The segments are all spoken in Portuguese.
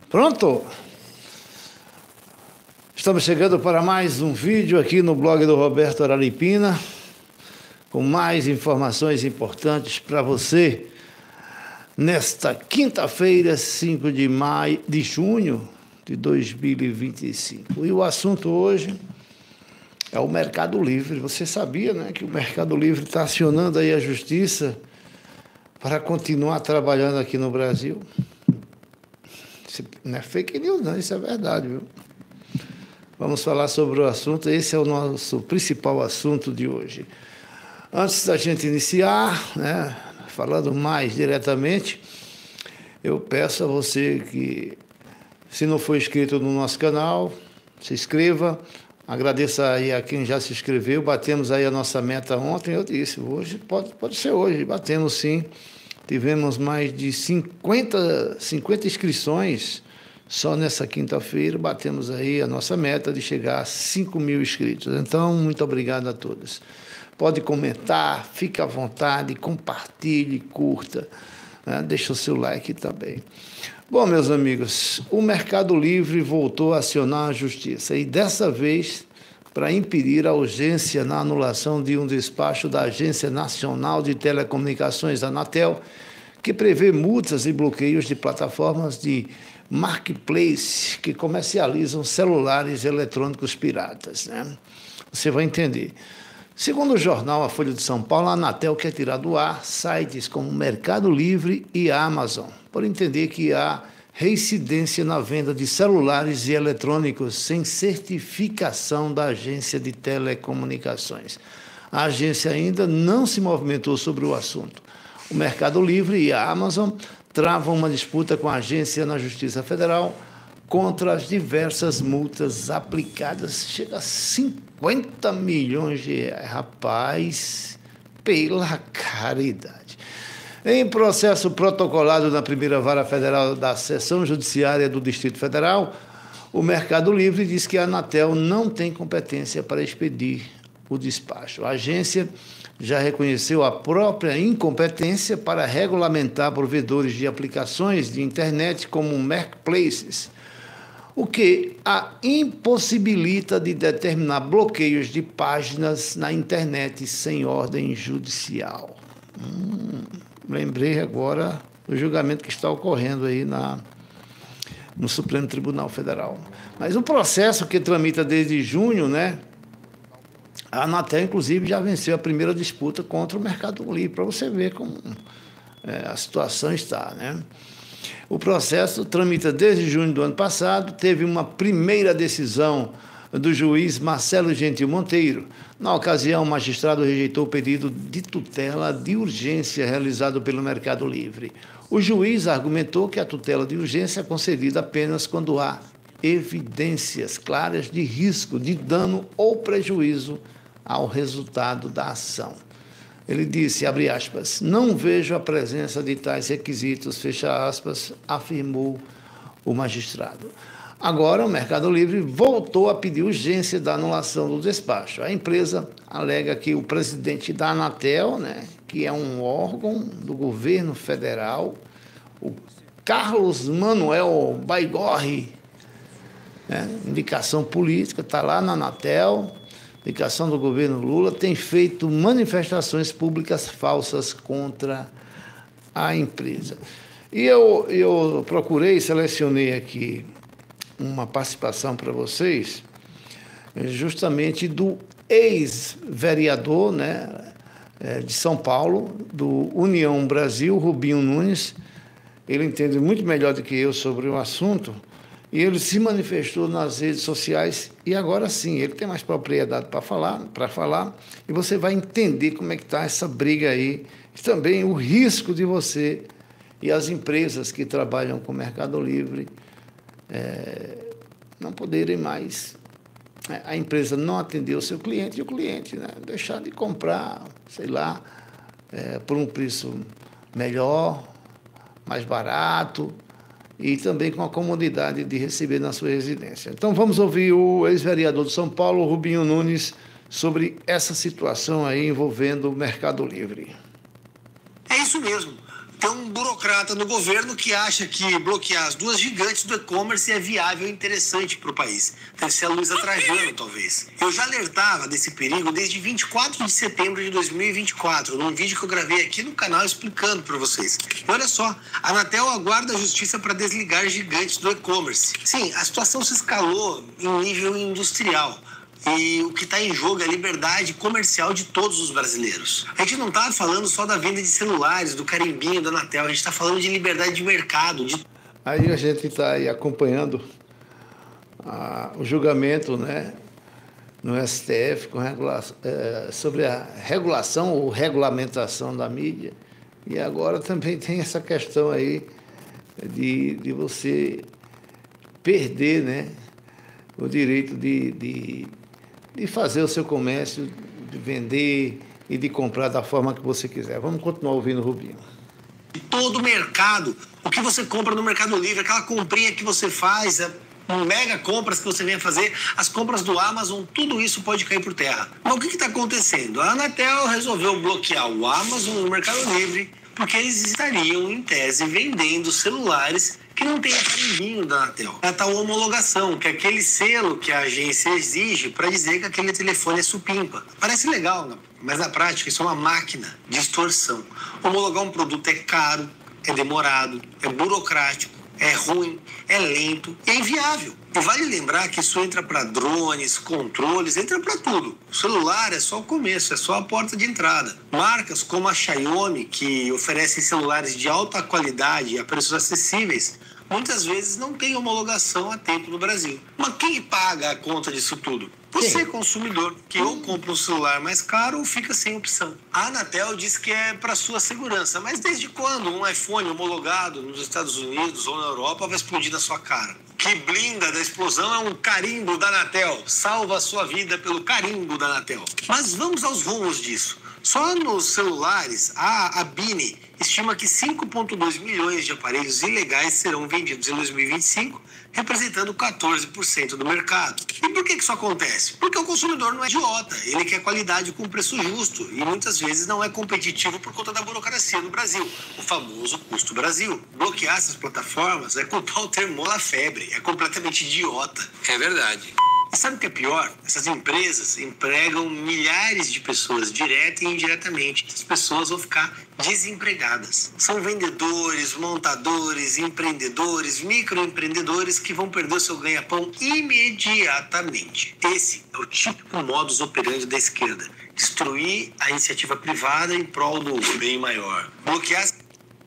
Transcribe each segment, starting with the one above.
Pronto? Estamos chegando para mais um vídeo aqui no blog do Roberto Araripina, com mais informações importantes para você, nesta quinta-feira, 5 de junho de 2025. E o assunto hoje é o Mercado Livre. Você sabia, né, que o Mercado Livre está acionando aí a justiça para continuar trabalhando aqui no Brasil? Isso não é fake news, não, isso é verdade, viu? Vamos falar sobre o assunto, esse é o nosso principal assunto de hoje. Antes da gente iniciar, né, falando mais diretamente, eu peço a você que, se não for inscrito no nosso canal, se inscreva. Agradeço aí a quem já se inscreveu. Batemos aí a nossa meta ontem, eu disse, hoje pode ser hoje, batemos sim. Tivemos mais de 50 inscrições só nessa quinta-feira, batemos aí a nossa meta de chegar a 5.000 inscritos. Então, muito obrigado a todos. Pode comentar, fique à vontade, compartilhe, curta, né? Deixa o seu like também. Bom, meus amigos, o Mercado Livre voltou a acionar a justiça e dessa vez para impedir a urgência na anulação de um despacho da Agência Nacional de Telecomunicações, Anatel, que prevê multas e bloqueios de plataformas de marketplace que comercializam celulares eletrônicos piratas, né? Você vai entender. Segundo o jornal A Folha de São Paulo, a Anatel quer tirar do ar sites como Mercado Livre e Amazon, por entender que há reincidência na venda de celulares e eletrônicos sem certificação da Agência de Telecomunicações. A agência ainda não se movimentou sobre o assunto. O Mercado Livre e a Amazon travam uma disputa com a agência na Justiça Federal contra as diversas multas aplicadas. Chega a 50 milhões de reais. Rapaz, pela caridade. Em processo protocolado na primeira vara federal da Seção Judiciária do Distrito Federal, o Mercado Livre diz que a Anatel não tem competência para expedir o despacho. A agência já reconheceu a própria incompetência para regulamentar provedores de aplicações de internet como marketplaces, o que a impossibilita de determinar bloqueios de páginas na internet sem ordem judicial. Lembrei agora do julgamento que está ocorrendo aí no Supremo Tribunal Federal. Mas o processo que tramita desde junho, né? A Anatel, inclusive, já venceu a primeira disputa contra o Mercado Livre, para você ver como a situação está, né? O processo tramita desde junho do ano passado, teve uma primeira decisão do juiz Marcelo Gentil Monteiro. Na ocasião, o magistrado rejeitou o pedido de tutela de urgência realizado pelo Mercado Livre. O juiz argumentou que a tutela de urgência é concedida apenas quando há evidências claras de risco de dano ou prejuízo ao resultado da ação. Ele disse, abre aspas, não vejo a presença de tais requisitos, fecha aspas, afirmou o magistrado. Agora, o Mercado Livre voltou a pedir urgência da anulação do despacho. A empresa alega que o presidente da Anatel, né, que é um órgão do governo federal, o Carlos Manuel Baigorre, né, indicação política, está lá na Anatel, indicação do governo Lula, tem feito manifestações públicas falsas contra a empresa. E eu procurei, selecionei aqui uma participação para vocês, justamente do ex-vereador, né, de São Paulo, do União Brasil, Rubinho Nunes. Ele entende muito melhor do que eu sobre o assunto, e ele se manifestou nas redes sociais, e agora sim, ele tem mais propriedade para falar, e você vai entender como é que está essa briga aí, e também o risco de você e as empresas que trabalham com o Mercado Livre não poderem mais, a empresa não atender o seu cliente, e o cliente, né, deixar de comprar, sei lá, por um preço melhor, mais barato, e também com a comodidade de receber na sua residência. Então vamos ouvir o ex-vereador de São Paulo, Rubinho Nunes, sobre essa situação aí envolvendo o Mercado Livre. É isso mesmo. Tem um burocrata no governo que acha que bloquear as duas gigantes do e-commerce é viável e interessante para o país. Deve ser a Luísa Trajano, talvez. Eu já alertava desse perigo desde 24 de setembro de 2024, num vídeo que eu gravei aqui no canal explicando para vocês. E olha só, a Anatel aguarda a justiça para desligar gigantes do e-commerce. Sim, a situação se escalou em nível industrial. E o que está em jogo é a liberdade comercial de todos os brasileiros. A gente não está falando só da venda de celulares, do carimbinho da Anatel, a gente está falando de liberdade de mercado. Aí a gente está aí acompanhando o julgamento, né, no STF sobre a regulação ou regulamentação da mídia. E agora também tem essa questão aí de você perder, né, o direito de fazer o seu comércio, de vender e de comprar da forma que você quiser. Vamos continuar ouvindo o Rubinho. Todo o mercado, o que você compra no Mercado Livre, aquela comprinha que você faz, mega compras que você vem a fazer, as compras do Amazon, tudo isso pode cair por terra. Mas o que está acontecendo? A Anatel resolveu bloquear o Amazon no Mercado Livre porque eles estariam, em tese, vendendo celulares que não tem o carimbinho da Anatel. A tal homologação, que é aquele selo que a agência exige para dizer que aquele telefone é supimpa. Parece legal, né? Mas na prática isso é uma máquina de extorsão. Homologar um produto é caro, é demorado, é burocrático, é ruim, é lento e é inviável. E vale lembrar que isso entra para drones, controles, entra para tudo. O celular é só o começo, é só a porta de entrada. Marcas como a Xiaomi, que oferecem celulares de alta qualidade e a preços acessíveis, muitas vezes não tem homologação a tempo no Brasil. Mas quem paga a conta disso tudo? Você, consumidor, que ou compra um celular mais caro ou fica sem opção. A Anatel diz que é para sua segurança, mas desde quando um iPhone homologado nos Estados Unidos ou na Europa vai explodir na sua cara? Que blinda da explosão é um carimbo da Anatel. Salva a sua vida pelo carimbo da Anatel. Mas vamos aos rumos disso. Só nos celulares, a Bini estima que 5,2 milhões de aparelhos ilegais serão vendidos em 2025, representando 14% do mercado. E por que isso acontece? Porque o consumidor não é idiota, ele quer qualidade com preço justo e muitas vezes não é competitivo por conta da burocracia no Brasil, o famoso custo Brasil. Bloquear essas plataformas é culpar o termômetro da febre, é completamente idiota. É verdade. E sabe o que é pior? Essas empresas empregam milhares de pessoas, direta e indiretamente. Essas pessoas vão ficar desempregadas. São vendedores, montadores, empreendedores, microempreendedores que vão perder o seu ganha-pão imediatamente. Esse é o típico modus operandi da esquerda. Destruir a iniciativa privada em prol do bem maior. Bloquear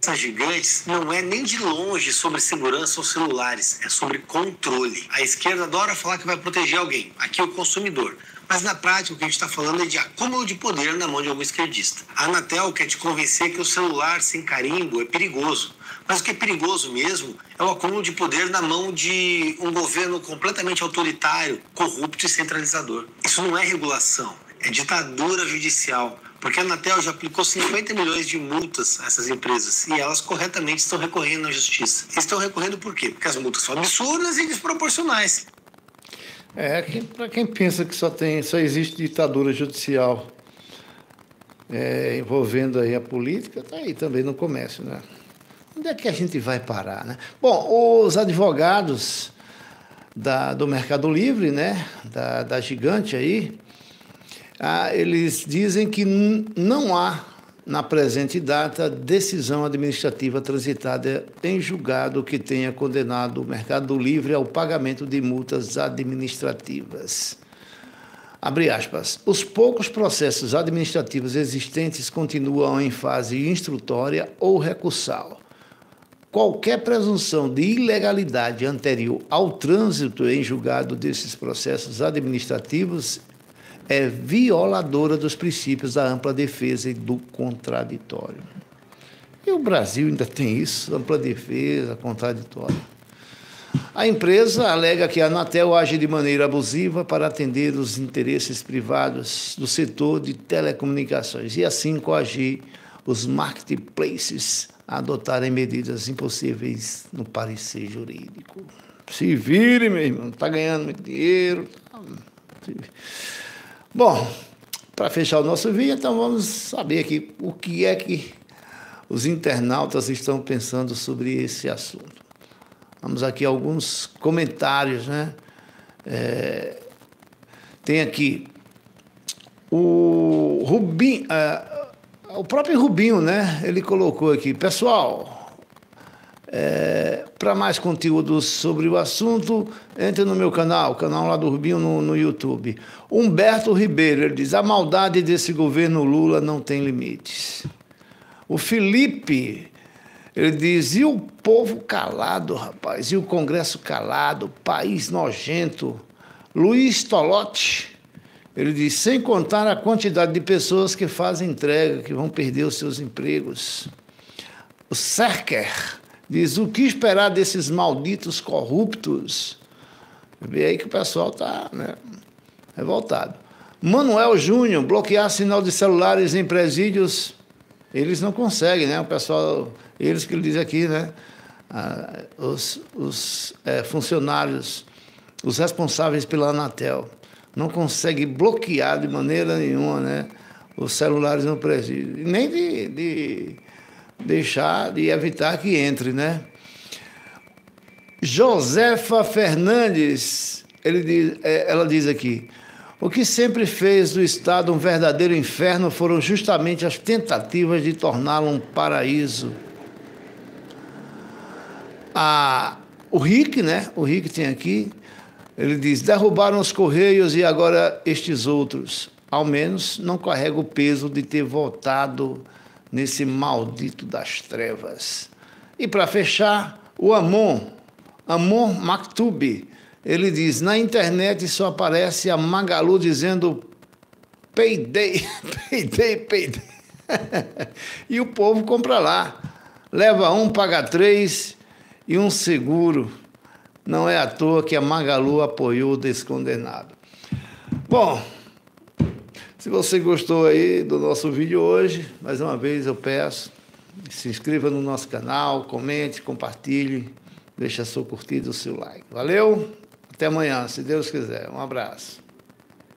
essas gigantes não é nem de longe sobre segurança ou celulares, é sobre controle. A esquerda adora falar que vai proteger alguém, aqui o consumidor. Mas na prática o que a gente está falando é de acúmulo de poder na mão de algum esquerdista. A Anatel quer te convencer que o celular sem carimbo é perigoso. Mas o que é perigoso mesmo é o acúmulo de poder na mão de um governo completamente autoritário, corrupto e centralizador. Isso não é regulação, é ditadura judicial. Porque a Anatel já aplicou 50 milhões de multas a essas empresas e elas corretamente estão recorrendo à justiça. Estão recorrendo por quê? Porque as multas são absurdas e desproporcionais. Para quem pensa que só existe ditadura judicial envolvendo aí a política, está aí também no comércio, né? Onde é que a gente vai parar, né? Bom, os advogados do Mercado Livre, né, da gigante aí, eles dizem que não há, na presente data, decisão administrativa transitada em julgado que tenha condenado o Mercado Livre ao pagamento de multas administrativas. Abre aspas. Os poucos processos administrativos existentes continuam em fase instrutória ou recursal. Qualquer presunção de ilegalidade anterior ao trânsito em julgado desses processos administrativos é violadora dos princípios da ampla defesa e do contraditório. E o Brasil ainda tem isso, ampla defesa, contraditório. A empresa alega que a Anatel age de maneira abusiva para atender os interesses privados do setor de telecomunicações e assim coagir os marketplaces a adotarem medidas impossíveis no parecer jurídico. Se vire, meu irmão, está ganhando muito dinheiro. Bom, para fechar o nosso vídeo, então vamos saber aqui o que é que os internautas estão pensando sobre esse assunto. Vamos aqui a alguns comentários, né? Tem aqui o Rubinho, o próprio Rubinho, né? Ele colocou aqui, pessoal, para mais conteúdos sobre o assunto, entre no meu canal, o canal lá do Rubinho no YouTube. Humberto Ribeiro, ele diz, a maldade desse governo Lula não tem limites. O Felipe, ele diz, e o povo calado, rapaz, e o Congresso calado, país nojento. Luiz Tolotti, ele diz, sem contar a quantidade de pessoas que fazem entrega, que vão perder os seus empregos. O Serker diz, o que esperar desses malditos corruptos? Vê aí que o pessoal está, né, revoltado. Manuel Júnior, bloquear sinal de celulares em presídios, eles não conseguem, né? O pessoal, eles que ele diz aqui, né? Os funcionários, os responsáveis pela Anatel, não conseguem bloquear de maneira nenhuma, né, os celulares no presídio, nem de deixar, de evitar que entre, né? Josefa Fernandes, ela diz aqui, o que sempre fez do Estado um verdadeiro inferno foram justamente as tentativas de torná-lo um paraíso. O Rick, né? O Rick tem aqui, ele diz, derrubaram os Correios e agora estes outros, ao menos não carrega o peso de ter votado nesse maldito das trevas. E para fechar, o Amon Maktoub, ele diz, na internet só aparece a Magalu dizendo payday, payday, payday. E o povo compra lá. Leva um, paga 3 e um seguro. Não é à toa que a Magalu apoiou o descondenado. Bom, se você gostou aí do nosso vídeo hoje, mais uma vez eu peço, se inscreva no nosso canal, comente, compartilhe, deixe a sua curtida, o seu like. Valeu? Até amanhã, se Deus quiser. Um abraço.